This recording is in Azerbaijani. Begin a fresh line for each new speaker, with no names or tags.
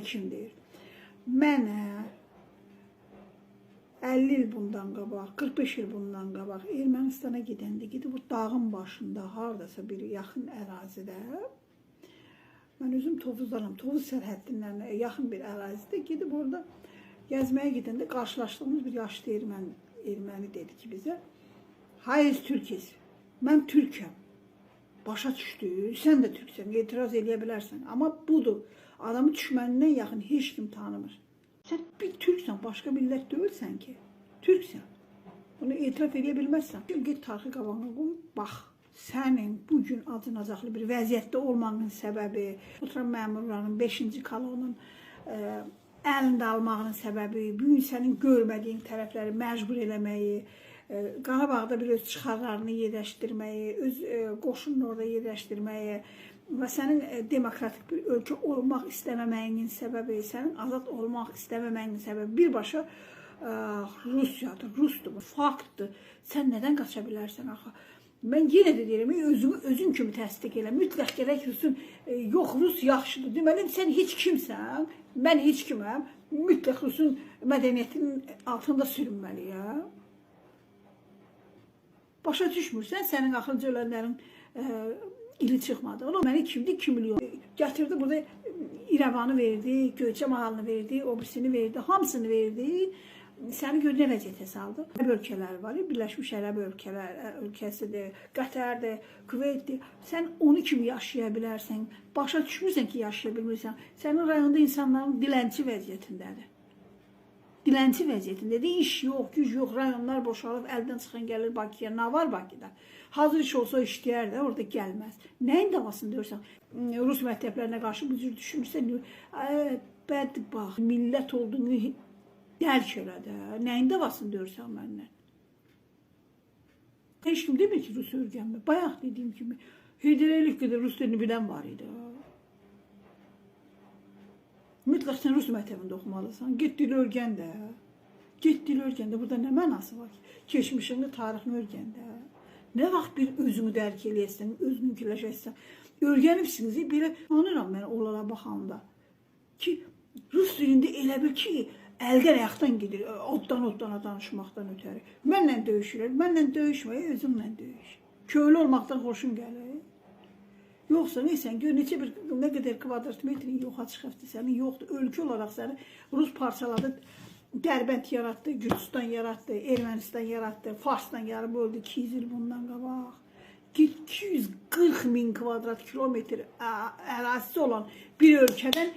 Kim deyir? Mənə 50 il bundan qabaq, 45 il bundan qabaq Ermənistana gedəndə, gedib bu dağın başında, haradasa bir yaxın ərazidə, mən özüm Tovuzdanam, Tovuz sərhəddindən yaxın bir ərazidə gedib orada gəzməyə gedəndə qarşılaşdığımız bir yaşlı erməni dedi ki bizə, hayır Türkiz, mən Türkəm, başa düşdü, sən də Türksən, etiraz eləyə bilərsən, amma budur, adamı düşmənindən yaxın heç kim tanımır. Sən bir Türksən, başqa millət deyilsən ki, Türksən. Bunu etiraf edə bilməzsən. Get tarixi qabağına qoy, bax. Sənin bugün acınacaqlı bir vəziyyətdə olmağının səbəbi, oturan məmurların 5-ci kolonun əlində almağının səbəbi, bugün sənin görmədiyin tərəfləri məcbur eləməyi, Qarabağda bir öz çıxarlarını yerləşdirməyi, öz qoşununu orada yerləşdirməyi və sənin demokratik bir ölkə olmaq istəməməyinin səbəbi, sənin azad olmaq istəməməyinin səbəbi birbaşa Rusiyadır, Rusdur bu, faktdır. Sən nədən qaça bilərsən axı? Mən yenə də deyirəm, özün kimi təsdiq elə, mütləq gərək Rusun, yox, Rus yaxşıdır. Deməli, sən heç kimsən, mən heç kiməm, mütləq Rusun mədəniyyətinin altında sürünməliyəm. Başa düşmürsən, sənin axırıncı ölənlərin ili çıxmadı. O məni kimdir? 2 milyon. Gətirdi burada İrəvanı verdi, Göyçə mahalını verdi, o birisini verdi, hamısını verdi. Səni gör nə vəziyyətə saldı. Ərəb ölkələri var, Birləşmiş Ərəb ölkəsidir, Qətərdir, Küveytdir. Sən onu kimi yaşaya bilərsən, başa düşmürsən ki, yaşaya bilmirsən. Sənin rayonda insanların dilənçi vəziyyətindədir. Dilənçi vəziyyətindədir, iş yox, güc yox, rayonlar boşalıb, əldən çıxan gəlir Bakıya. Nə var Bakıda? Hazır iş olsa işləyər də, orada gəlməz. Nəyin davasını deyirsən? Rus məktəblərinə qarşı bu cür düşünürsən, bədbax, millət olduğunu dərk elə də. Nəyin davasını deyirsən məndən? Heç kim demir ki, Rus öyrənmə. Bayaq dediyim kimi, Heydər Əliyev qədər Rus dilini bilən var idi. Mütləq sən Rus məktəbində oxumalısan. Get dil öyrən də. Get dil öyrən də. Burada nə mənası var ki? Keçmişini, tarixini öyrən də. Nə vaxt bir özünü dərk eləyəsən, özünü güləşəsən. Öyrənibsiniz, belə anıram mən onlara baxanda. Ki, Rus dilində elə bil ki, əldən ayaqdan gedir, oddan danışmaqdan ötəri. Mənlə döyüşürlər, mənlə döyüşməyə özümlə döyüş. Köylü olmaqdan xoşum gəlir. Yoxsa neysən, gör neçə bir, nə qədər kvadrat metrin yoxa çıxıbdır sənin, yoxdur. Ölkə olaraq səni Rus parçaladı, Dərbənd yaratdı, Gürcistan yaratdı, Ermənistan yaratdı, Farsdan yarıb öldü 200 il bundan qabaq. 240 min kvadrat kilometr ərazisi olan bir ölkədən